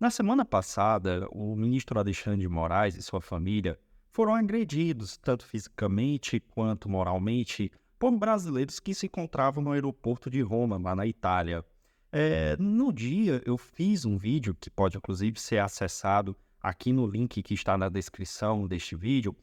Na semana passada, o ministro Alexandre de Moraes e sua família foram agredidos, tanto fisicamente quanto moralmente, por brasileiros que se encontravam no aeroporto de Roma, lá na Itália. No dia, eu fiz um vídeo que pode, inclusive, ser acessado aqui no link que está na descrição deste vídeo,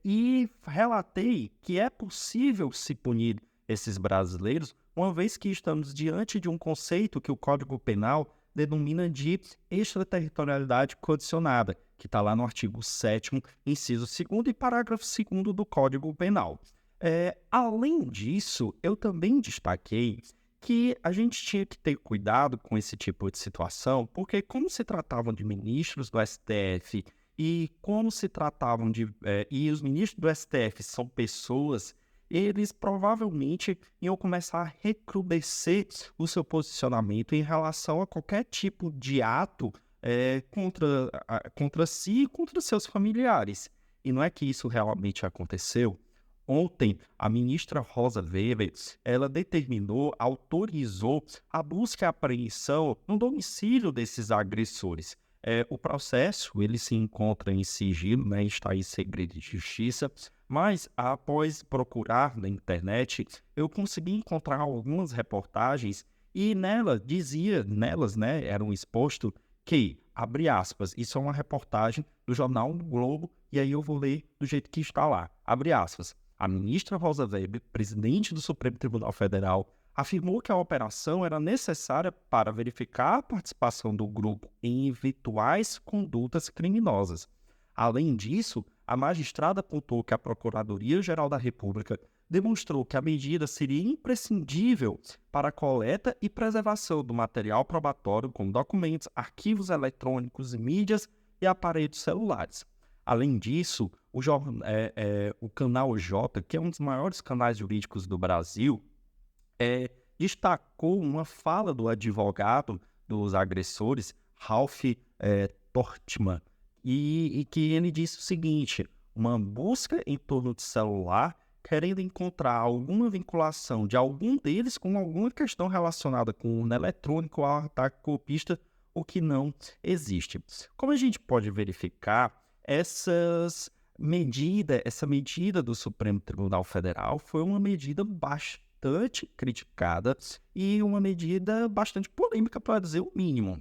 e relatei que é possível se punir esses brasileiros, uma vez que estamos diante de um conceito que o Código Penal denomina de extraterritorialidade condicionada, que está lá no artigo 7º, inciso 2º e parágrafo 2º do Código Penal. Além disso, eu também destaquei que a gente tinha que ter cuidado com esse tipo de situação, porque como se tratavam de ministros do STF e como se tratavam e os ministros do STF são pessoas, eles provavelmente iam começar a recrudescer o seu posicionamento em relação a qualquer tipo de ato contra si e contra seus familiares. E não é que isso realmente aconteceu. Ontem, a ministra Rosa Weber, ela autorizou a busca e apreensão no domicílio desses agressores. O processo, ele se encontra em sigilo, né, está em segredo de justiça, mas após procurar na internet, eu consegui encontrar algumas reportagens e nelas, né, eram exposto que, abre aspas, isso é uma reportagem do jornal o Globo, e aí eu vou ler do jeito que está lá, abre aspas. A ministra Rosa Weber, presidente do Supremo Tribunal Federal, afirmou que a operação era necessária para verificar a participação do grupo em eventuais condutas criminosas. Além disso, a magistrada apontou que a Procuradoria-Geral da República demonstrou que a medida seria imprescindível para a coleta e preservação do material probatório como documentos, arquivos eletrônicos, mídias e aparelhos celulares. Além disso, o Canal J, que é um dos maiores canais jurídicos do Brasil, destacou uma fala do advogado dos agressores, Ralph Tortman, e que ele disse o seguinte: uma busca em torno de celular querendo encontrar alguma vinculação de algum deles com alguma questão relacionada com urna eletrônica ou ataque golpista, o que não existe. Como a gente pode verificar, essa medida do Supremo Tribunal Federal foi uma medida bastante criticada e uma medida bastante polêmica, para dizer o mínimo.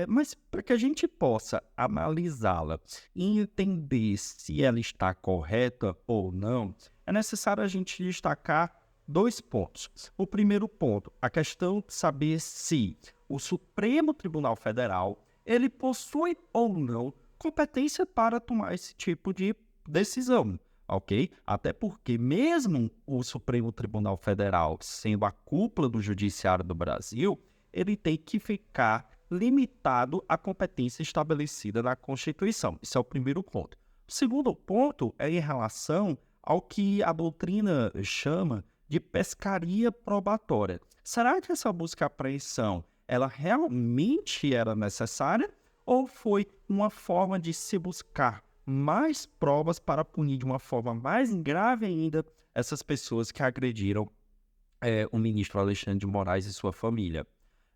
Mas para que a gente possa analisá-la e entender se ela está correta ou não, é necessário a gente destacar dois pontos. O primeiro ponto, a questão de saber se o Supremo Tribunal Federal ele possui ou não competência para tomar esse tipo de decisão, ok? Até porque mesmo o Supremo Tribunal Federal sendo a cúpula do judiciário do Brasil, ele tem que ficar limitado à competência estabelecida na Constituição. Esse é o primeiro ponto. O segundo ponto é em relação ao que a doutrina chama de pescaria probatória. Será que essa busca e apreensão ela realmente era necessária ou foi uma forma de se buscar mais provas para punir de uma forma mais grave ainda essas pessoas que agrediram o ministro Alexandre de Moraes e sua família?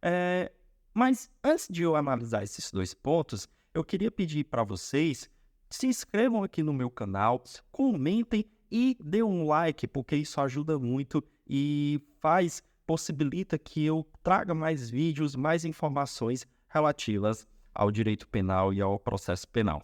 É, mas antes de eu analisar esses dois pontos, eu queria pedir para vocês se inscrevam aqui no meu canal, comentem e dê um like, porque isso ajuda muito e possibilita que eu traga mais vídeos, mais informações relativas ao direito penal e ao processo penal.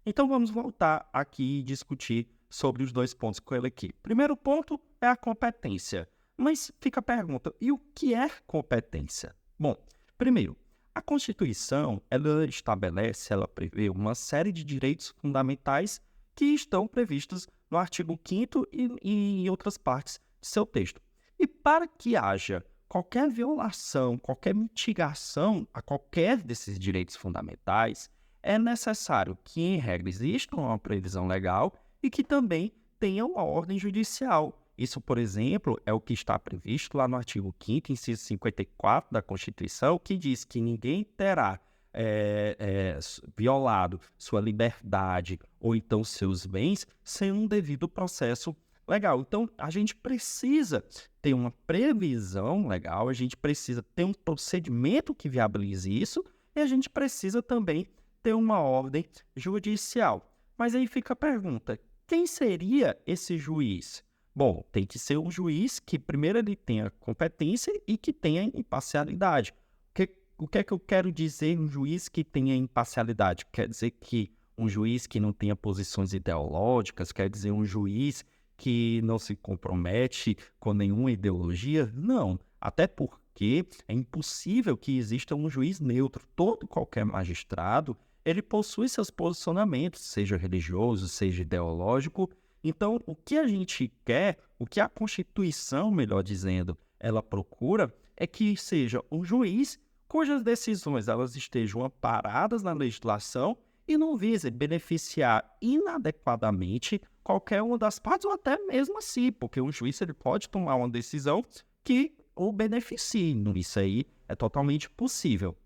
Então vamos voltar aqui e discutir sobre os dois pontos com ele aqui. Primeiro ponto é a competência. Mas fica a pergunta, e o que é competência? Bom, primeiro, a Constituição, ela prevê uma série de direitos fundamentais que estão previstos no artigo 5º e em outras partes de seu texto. E para que haja qualquer violação, qualquer mitigação a qualquer desses direitos fundamentais, é necessário que, em regra, exista uma previsão legal e que também tenha uma ordem judicial. Isso, por exemplo, é o que está previsto lá no artigo 5º, inciso 54 da Constituição, que diz que ninguém terá violado sua liberdade ou então seus bens sem um devido processo legal. Então, a gente precisa ter uma previsão legal, a gente precisa ter um procedimento que viabilize isso e a gente precisa também ter uma ordem judicial. Mas aí fica a pergunta, quem seria esse juiz? Bom, tem que ser um juiz que primeiro ele tenha competência e que tenha imparcialidade. O que é que eu quero dizer um juiz que tenha imparcialidade? Quer dizer que um juiz que não tenha posições ideológicas, quer dizer um juiz que não se compromete com nenhuma ideologia? Não, até porque é impossível que exista um juiz neutro. Todo e qualquer magistrado, ele possui seus posicionamentos, seja religioso, seja ideológico. Então, o que a gente quer, o que a Constituição, melhor dizendo, ela procura, é que seja um juiz cujas decisões elas estejam amparadas na legislação e não visem beneficiar inadequadamente qualquer uma das partes, ou até mesmo assim, porque um juiz ele pode tomar uma decisão que o beneficie. Isso aí é totalmente possível.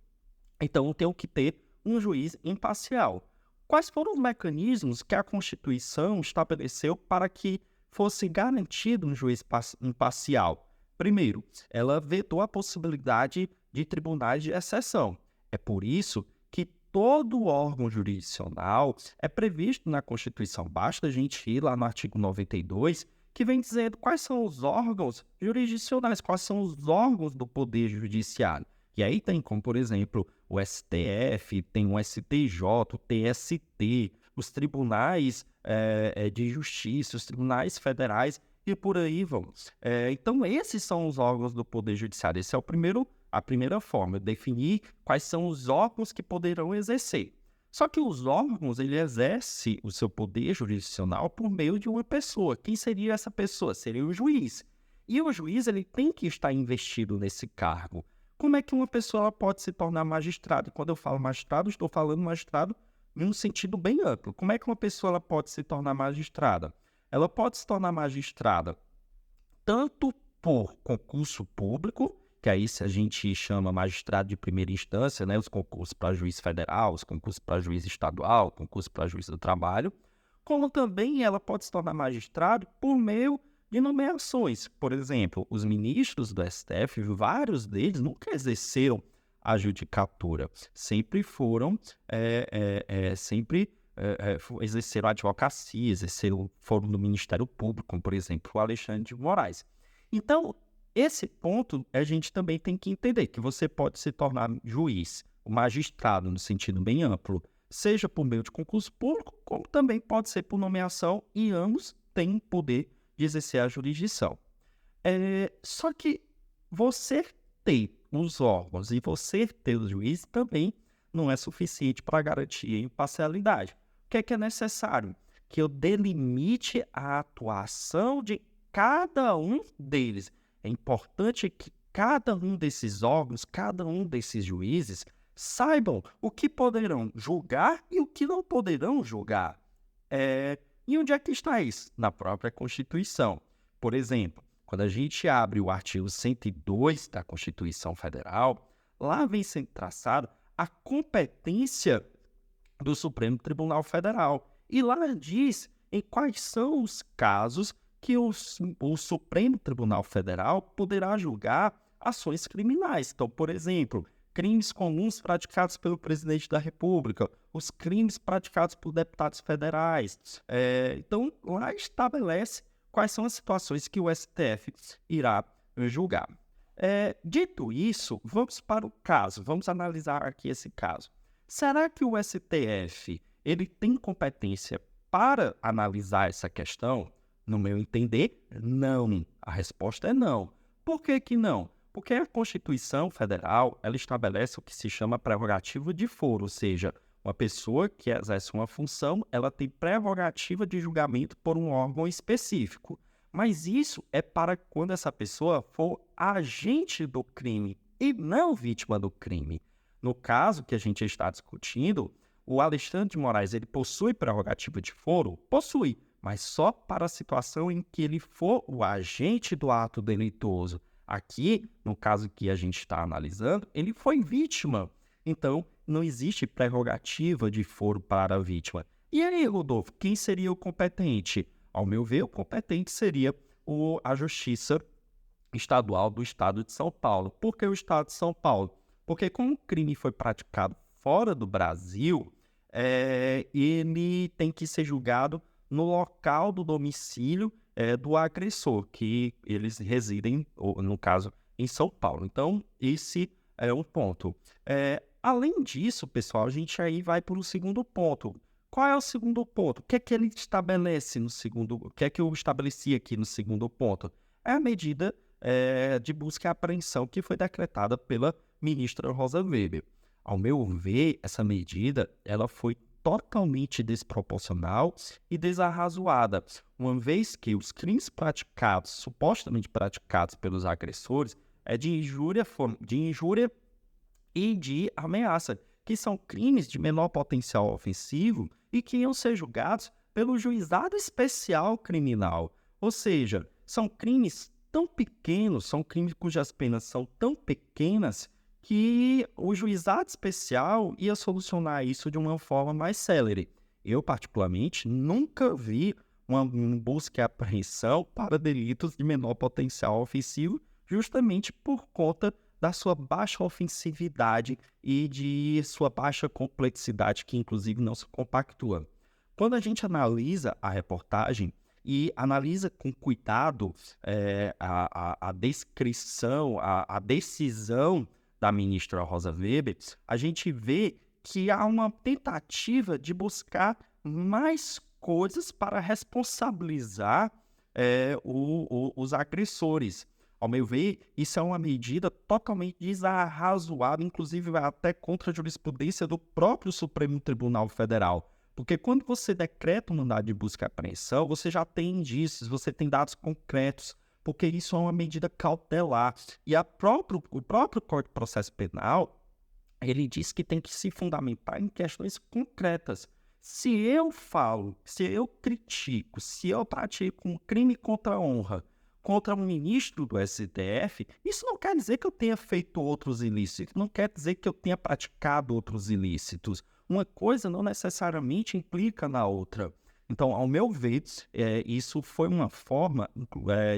Então, eu tenho que ter um juiz imparcial. Quais foram os mecanismos que a Constituição estabeleceu para que fosse garantido um juiz imparcial? Primeiro, ela vetou a possibilidade de tribunais de exceção. É por isso que todo órgão jurisdicional é previsto na Constituição. Basta a gente ir lá no artigo 92, que vem dizendo quais são os órgãos jurisdicionais, quais são os órgãos do Poder Judiciário. E aí tem como, por exemplo, o STF, tem o STJ, o TST, os tribunais de justiça, os tribunais federais e por aí vamos. Então, esses são os órgãos do Poder Judiciário. Esse é a primeira forma, definir quais são os órgãos que poderão exercer. Só que os órgãos, ele exerce o seu poder jurisdicional por meio de uma pessoa. Quem seria essa pessoa? Seria o juiz. E o juiz, ele tem que estar investido nesse cargo. Como é que uma pessoa pode se tornar magistrado? E quando eu falo magistrado, estou falando magistrado em um sentido bem amplo. Como é que uma pessoa ela pode se tornar magistrada? Ela pode se tornar magistrada tanto por concurso público, que aí se a gente chama magistrado de primeira instância, né, os concursos para juiz federal, os concursos para juiz estadual, concurso para juiz do trabalho, como também ela pode se tornar magistrado por meio de nomeações. Por exemplo, os ministros do STF, vários deles nunca exerceram a judicatura, sempre exerceram a advocacia, foram do Ministério Público, como, por exemplo, o Alexandre de Moraes. Então, esse ponto a gente também tem que entender, que você pode se tornar juiz, magistrado no sentido bem amplo, seja por meio de concurso público, como também pode ser por nomeação, e ambos têm poder de exercer a jurisdição. Só que você ter os órgãos e você ter o juiz também não é suficiente para garantir a imparcialidade. O que é necessário? Que eu delimite a atuação de cada um deles. É importante que cada um desses órgãos, cada um desses juízes, saibam o que poderão julgar e o que não poderão julgar. E onde é que está isso? Na própria Constituição. Por exemplo, quando a gente abre o artigo 102 da Constituição Federal, lá vem sendo traçado a competência do Supremo Tribunal Federal. E lá diz em quais são os casos que o Supremo Tribunal Federal poderá julgar ações criminais. Então, por exemplo, crimes comuns praticados pelo presidente da República, os crimes praticados por deputados federais. Então, lá estabelece quais são as situações que o STF irá julgar. Dito isso, vamos para o caso, vamos analisar aqui esse caso. Será que o STF ele tem competência para analisar essa questão? No meu entender, não. A resposta é não. Por que que não? Porque a Constituição Federal ela estabelece o que se chama prerrogativa de foro, ou seja, uma pessoa que exerce uma função, ela tem prerrogativa de julgamento por um órgão específico. Mas isso é para quando essa pessoa for agente do crime e não vítima do crime. No caso que a gente está discutindo, o Alexandre de Moraes ele possui prerrogativa de foro? Possui, mas só para a situação em que ele for o agente do ato delituoso. Aqui, no caso que a gente está analisando, ele foi vítima. Então, não existe prerrogativa de foro para a vítima. E aí, Rodolfo, quem seria o competente? Ao meu ver, o competente seria a Justiça Estadual do Estado de São Paulo. Por que o Estado de São Paulo? Porque como o crime foi praticado fora do Brasil, ele tem que ser julgado no local do domicílio do agressor, que eles residem, ou, no caso, em São Paulo. Então, esse é um ponto. Além disso, pessoal, a gente aí vai para o segundo ponto. Qual é o segundo ponto? O que é que ele estabelece no segundo? O que é que eu estabeleci aqui no segundo ponto? É a medida de busca e apreensão que foi decretada pela ministra Rosa Weber. Ao meu ver, essa medida ela foi totalmente desproporcional e desarrazoada, uma vez que os crimes praticados, supostamente praticados pelos agressores, é de injúria e de ameaça, que são crimes de menor potencial ofensivo e que iam ser julgados pelo juizado especial criminal. Ou seja, são crimes tão pequenos, são crimes cujas penas são tão pequenas que o juizado especial ia solucionar isso de uma forma mais célere. Eu, particularmente, nunca vi uma busca e apreensão para delitos de menor potencial ofensivo, justamente por conta da sua baixa ofensividade e de sua baixa complexidade, que inclusive não se compactua. Quando a gente analisa a reportagem e analisa com cuidado a descrição, a decisão da ministra Rosa Weber, a gente vê que há uma tentativa de buscar mais coisas para responsabilizar os agressores. Ao meu ver, isso é uma medida totalmente desarrazoada, inclusive vai até contra a jurisprudência do próprio Supremo Tribunal Federal. Porque quando você decreta um mandado de busca e apreensão, você já tem indícios, você tem dados concretos, porque isso é uma medida cautelar. E o próprio Código de Processo Penal, ele diz que tem que se fundamentar em questões concretas. Se eu falo, se eu critico, se eu pratico um crime contra a honra contra um ministro do STF, isso não quer dizer que eu tenha feito outros ilícitos, não quer dizer que eu tenha praticado outros ilícitos. Uma coisa não necessariamente implica na outra. Então, ao meu ver, isso foi uma forma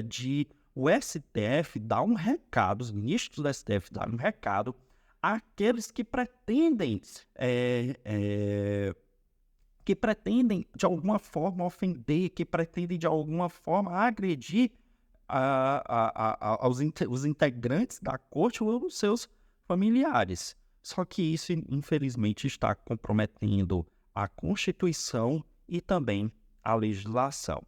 de o STF dar um recado, os ministros do STF darem um recado àqueles que pretendem de alguma forma ofender, que pretendem de alguma forma agredir os integrantes da corte ou os seus familiares. Só que isso, infelizmente, está comprometendo a Constituição e também a legislação.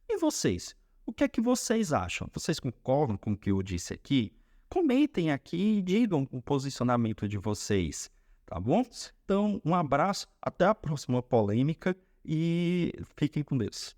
E vocês? O que é que vocês acham? Vocês concordam com o que eu disse aqui? Comentem aqui e digam o posicionamento de vocês, tá bom? Então, um abraço, até a próxima polêmica e fiquem com Deus.